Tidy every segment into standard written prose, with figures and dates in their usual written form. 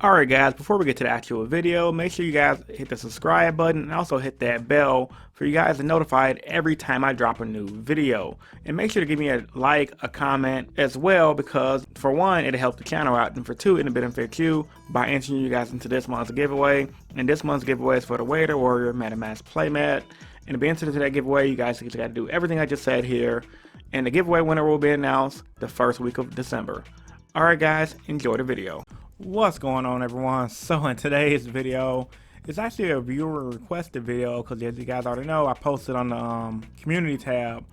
Alright guys, before we get to the actual video, make sure you guys hit the subscribe button and also hit that bell for you guys to be notified every time I drop a new video. And make sure to give me a like, a comment as well, because for one, it'll help the channel out, and for two, it'll benefit you by entering you guys into this month's giveaway. And this month's giveaway is for the Wader Warrior Mathematics Playmat. And to be entered into that giveaway, you guys got to do everything I just said here. And the giveaway winner will be announced the first week of December. Alright guys, enjoy the video. What's going on, everyone? So in today's video, it's actually a viewer requested video because, as you guys already know, I posted on the community tab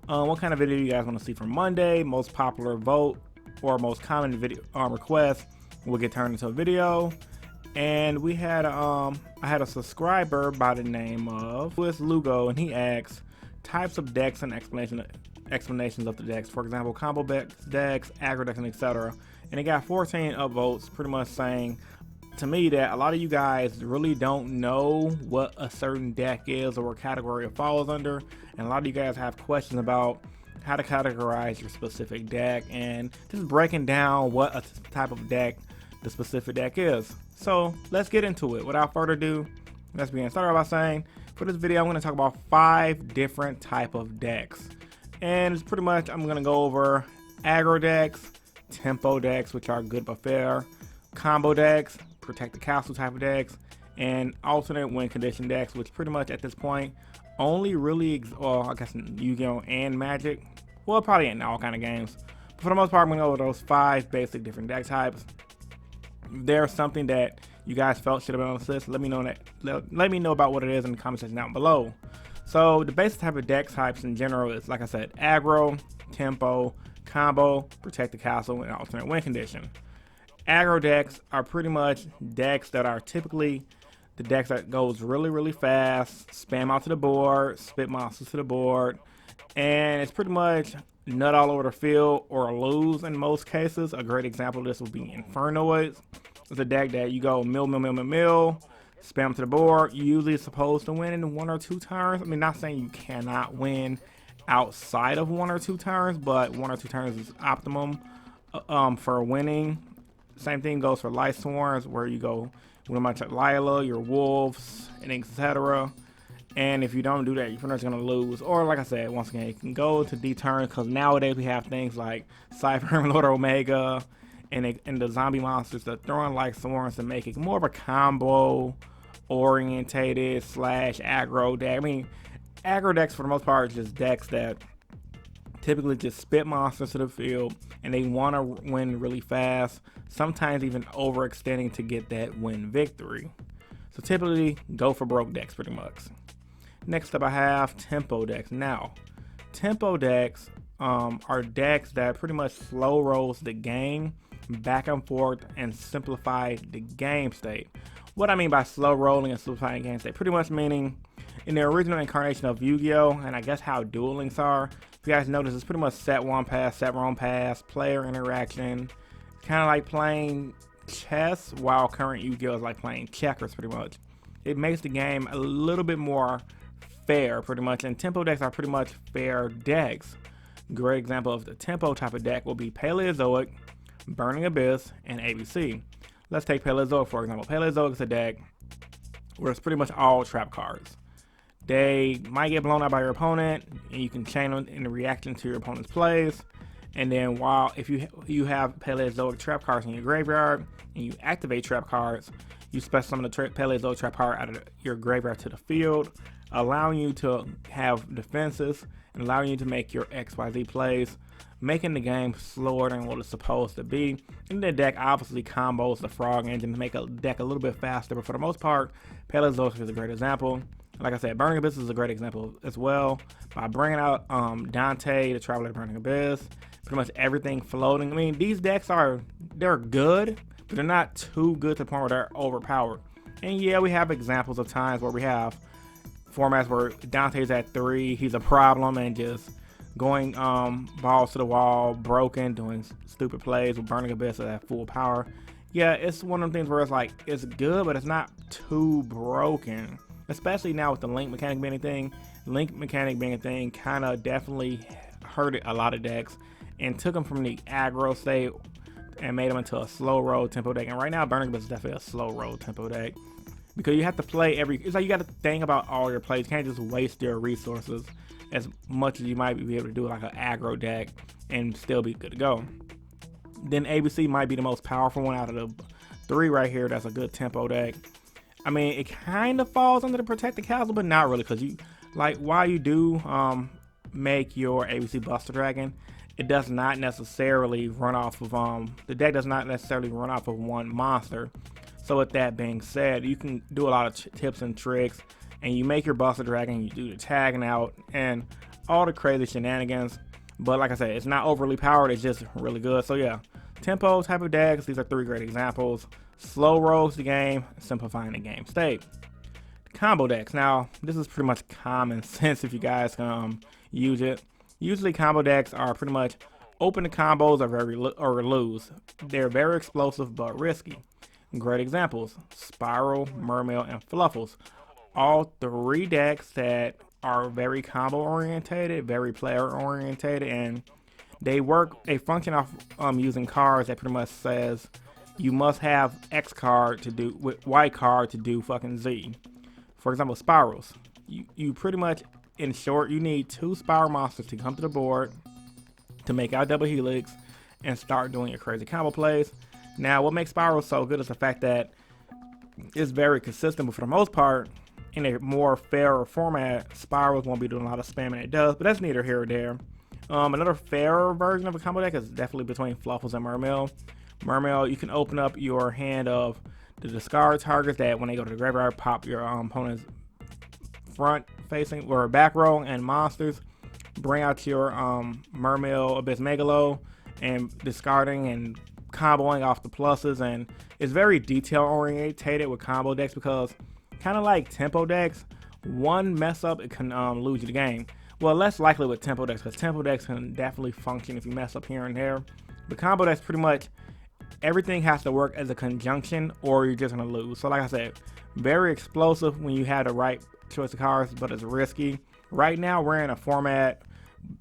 what kind of video you guys want to see for Monday. Most popular vote or most common video request will get turned into a video. And we had I had a subscriber by the name of Yugioh, and he asked types of decks and explanations of the decks. For example, combo decks, aggro decks, and etc. And it got 14 upvotes, pretty much saying to me that a lot of you guys really don't know what a certain deck is or what category it falls under, and a lot of you guys have questions about how to categorize your specific deck and just breaking down what a type of deck the specific deck is. So let's get into it. Without further ado, let's begin. Start by saying, for this video I'm going to talk about 5 different type of decks, and it's pretty much I'm going to go over aggro decks, tempo decks, which are good but fair, combo decks, protect the castle type of decks, and alternate win condition decks, which pretty much at this point only really, well, I guess in Yu-Gi-Oh and Magic, well, probably in all kind of games, but for the most part I'm going to go over those 5 basic different deck types. If there's something that you guys felt should have been on this list, let me know about what it is in the comment section down below. So the basic type of deck types in general is, like I said, aggro, tempo, combo, protect the castle, and alternate win condition. Aggro decks are pretty much decks that are typically the decks that goes really fast, spam out to the board, spit monsters to the board, and it's pretty much nut all over the field or lose in most cases. A great example of this would be Infernoids. It's a deck that you go mill, spam to the board. You usually supposed to win in 1 or 2 turns. I mean, not saying you cannot win outside of 1 or 2 turns, but 1 or 2 turns is optimum for winning. Same thing goes for Light Swarms, where you go with a bunch of Lila, your wolves, and etc. And if you don't do that, you're pretty much gonna lose. Or like I said, once again, you can go to D turn, because nowadays we have things like Cypher and Lord Omega and the zombie monsters that throw in Light Swarms to make it more of a combo orientated / aggro deck. I mean, aggro decks for the most part are just decks that typically just spit monsters to the field, and they want to win really fast, sometimes even overextending to get that win victory. So typically go for broke decks pretty much. Next up I have tempo decks. Now, tempo decks are decks that pretty much slow rolls the game back and forth and simplify the game state. What I mean by slow rolling and simplifying the game state, pretty much meaning in the original incarnation of Yu-Gi-Oh, and I guess how Duel Links are, if you guys notice, it's pretty much set one pass, set wrong pass, player interaction, kind of like playing chess, while current Yu-Gi-Oh is like playing checkers pretty much. It makes the game a little bit more fair pretty much, and tempo decks are pretty much fair decks. Great example of the tempo type of deck will be Paleozoic, Burning Abyss, and ABC. Let's take Paleozoic for example. Paleozoic is a deck where it's pretty much all trap cards. They might get blown out by your opponent, and you can chain them in reaction to your opponent's plays. And then if you have Paleozoic trap cards in your graveyard and you activate trap cards, you special summon the Paleozoic trap card out of your graveyard to the field, allowing you to have defenses and allowing you to make your XYZ plays, making the game slower than what it's supposed to be. And the deck obviously combos the Frog Engine to make a deck a little bit faster, but for the most part, Paleozoic is a great example. Like I said, Burning Abyss is a great example as well. By bringing out Dante, the Traveler to Burning Abyss, pretty much everything floating. I mean, these decks they're good, but they're not too good to the point where they're overpowered. And yeah, we have examples of times where we have formats where Dante's at 3, he's a problem, and just going balls to the wall, broken, doing stupid plays with Burning Abyss at full power. Yeah, it's one of them things where it's like, it's good, but it's not too broken. Especially now with the link mechanic being a thing. Link mechanic being a thing kind of definitely hurt a lot of decks and took them from the aggro state and made them into a slow roll tempo deck. And right now, Burning Abyss is definitely a slow roll tempo deck because you have to play it's like you got to think about all your plays. You can't just waste your resources as much as you might be able to do like an aggro deck and still be good to go. Then ABC might be the most powerful one out of the 3 right here. That's a good tempo deck. I mean, it kind of falls under the Protect the Castle, but not really, because you like while you do make your ABC Buster Dragon, it does not necessarily run off of the deck does not necessarily run off of one monster. So with that being said, you can do a lot of tips and tricks, and you make your Buster Dragon, you do the tagging out and all the crazy shenanigans. But like I said, it's not overly powered, it's just really good. So yeah, tempo type of decks, these are 3 great examples. Slow rolls the game, simplifying the game state. Combo decks. Now, this is pretty much common sense if you guys can use it. Usually combo decks are pretty much open the combos or lose. They're very explosive but risky. Great examples: Spiral, Mermail, and Fluffles. All 3 decks that are very combo orientated, very player orientated, and they function off using cards that pretty much says you must have X card to do with Y card to do fucking Z. For example, Spirals. You pretty much, in short, you need 2 Spiral monsters to come to the board to make out double helix and start doing your crazy combo plays. Now, what makes Spirals so good is the fact that it's very consistent, but for the most part, in a more fairer format, Spirals won't be doing a lot of spamming it does, but that's neither here or there. Another fairer version of a combo deck is definitely between Fluffles and Mermail. Mermail, you can open up your hand of the discard targets that when they go to the graveyard, pop your opponent's front facing or back row and monsters. Bring out your Mermail Abyss Megalo and discarding and comboing off the pluses. And it's very detail orientated with combo decks because kind of like tempo decks, one mess up, it can lose you the game. Well, less likely with tempo decks because tempo decks can definitely function if you mess up here and there. But combo decks pretty much everything has to work as a conjunction or you're just going to lose. So like I said, very explosive when you have the right choice of cards, but it's risky. Right now we're in a format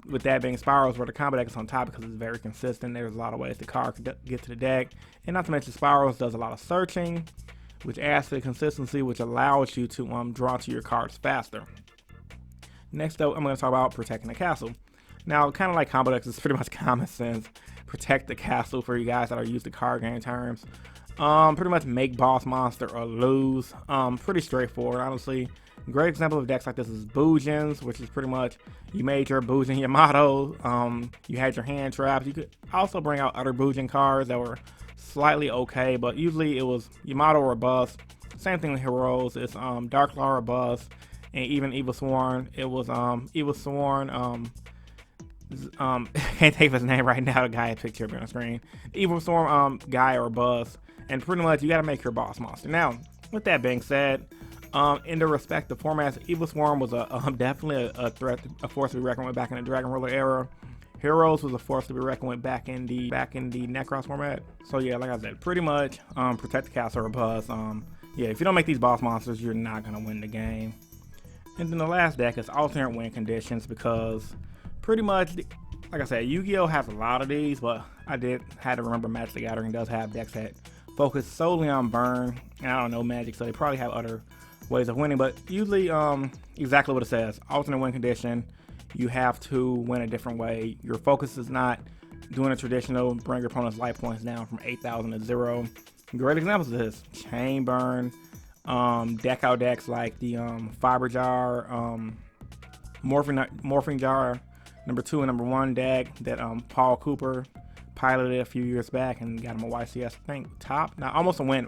with that being Spirals where the combo deck is on top because it's very consistent. There's a lot of ways the card can get to the deck. And not to mention Spirals does a lot of searching, which adds to the consistency, which allows you to draw to your cards faster. Next up, I'm going to talk about Protecting the Castle. Now, kind of like combo decks, it's pretty much common sense. Protect the castle for you guys that are used to card game terms. Pretty much make boss monster or lose. Pretty straightforward, honestly. Great example of decks like this is Boojins, which is pretty much you made your Boojin Yamato. You had your hand traps. You could also bring out other Boojin cards that were slightly okay, but usually it was Yamato or bust. Same thing with Heroes. It's Dark Law or bust, and even Evil Sworn. It was Evil Sworn. Can't think of his name right now. The guy had picture up on the screen. Evil Storm guy or buzz, and pretty much you got to make your boss monster. Now, with that being said, in the respective formats, Evil Swarm was definitely a threat, a force to be reckoned with back in the Dragon Ruler era. Heroes was a force to be reckoned with back in the Necros format. So yeah, like I said, pretty much Protect the Castle or buzz. Yeah, if you don't make these boss monsters, you're not gonna win the game. And then the last deck is alternate win conditions because pretty much, like I said, Yu-Gi-Oh has a lot of these, but I had to remember Magic the Gathering does have decks that focus solely on burn. And I don't know Magic, so they probably have other ways of winning, but usually exactly what it says. Alternate win condition, you have to win a different way. Your focus is not doing a traditional bring your opponent's life points down from 8,000 to 0. Great examples of this: Chain Burn, deck out decks like the Fiber Jar, Morphing Jar number 2 and number 1 deck that Paul Cooper piloted a few years back and got him a YCS, I think, top. Now, almost a win.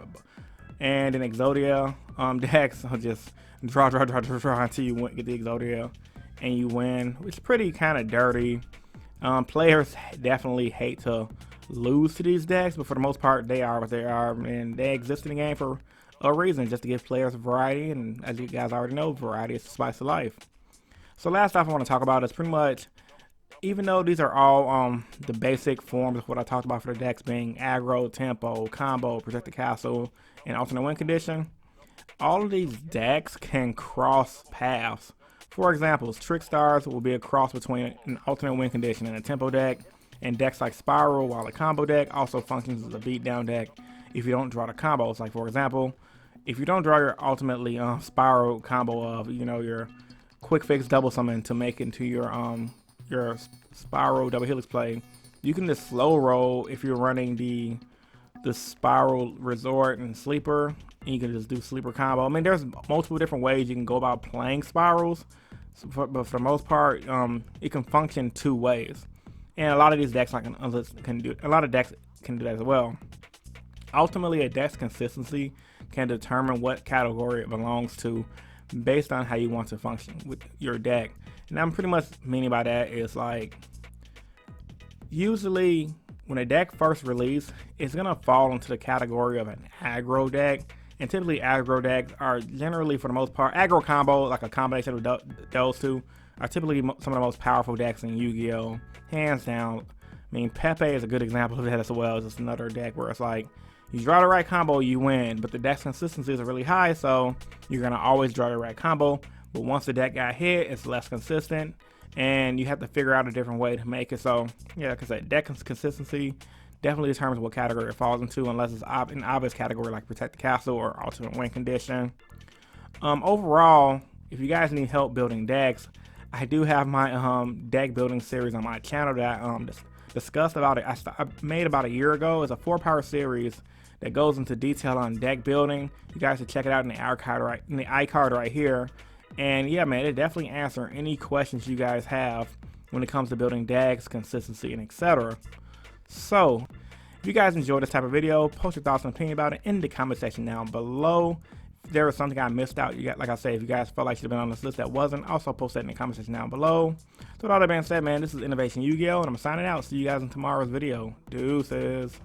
And then Exodia decks, so just draw until you get the Exodia and you win, which is pretty kind of dirty. Players definitely hate to lose to these decks, but for the most part, they are what they are, and they exist in the game for a reason, just to give players variety, and as you guys already know, variety is the spice of life. So last off I want to talk about is pretty much, even though these are all the basic forms of what I talked about for the decks being aggro, tempo, combo, protect the castle, and alternate win condition, all of these decks can cross paths. For example, Trick Stars will be a cross between an alternate win condition and a tempo deck, And decks like Spiral, while a combo deck, also functions as a beatdown deck if you don't draw the combos. Like for example, if you don't draw your ultimately Spiral combo of your quick fix double summon to make into your Spiral double helix play, you can just slow roll if you're running the Spiral Resort and Sleeper, and you can just do Sleeper combo. I mean, there's multiple different ways you can go about playing Spirals, but for the most part, it can function two ways. And a lot of these decks can do that as well. Ultimately, a deck's consistency can determine what category it belongs to based on how you want to function with your deck. And I'm pretty much meaning by that is like, usually when a deck first released, it's gonna fall into the category of an aggro deck. And typically aggro decks are generally, for the most part, aggro combo, like a combination of those two, are typically some of the most powerful decks in Yu-Gi-Oh! Hands down. I mean, Pepe is a good example of that as well. It's just another deck where it's like, you draw the right combo, you win, but the deck's consistency is really high, so you're gonna always draw the right combo. But once the deck got hit, it's less consistent, and you have to figure out a different way to make it. So yeah, like I said, deck consistency definitely determines what category it falls into, unless it's an obvious category like Protect the Castle or Ultimate Win Condition. Overall, if you guys need help building decks, I do have my deck building series on my channel that I discussed about it. I made about a year ago. It's a 4-part series that goes into detail on deck building. You guys should check it out in the iCard right here. And yeah, man, it definitely answers any questions you guys have when it comes to building decks, consistency, and etc. So, if you guys enjoyed this type of video, post your thoughts and opinion about it in the comment section down below. If there was something I missed out, like I said, if you guys felt like you should have been on this list that wasn't, also post that in the comment section down below. So with all that being said, man, this is Innovation Yu-Gi-Oh! And I'm signing out. See you guys in tomorrow's video. Deuces.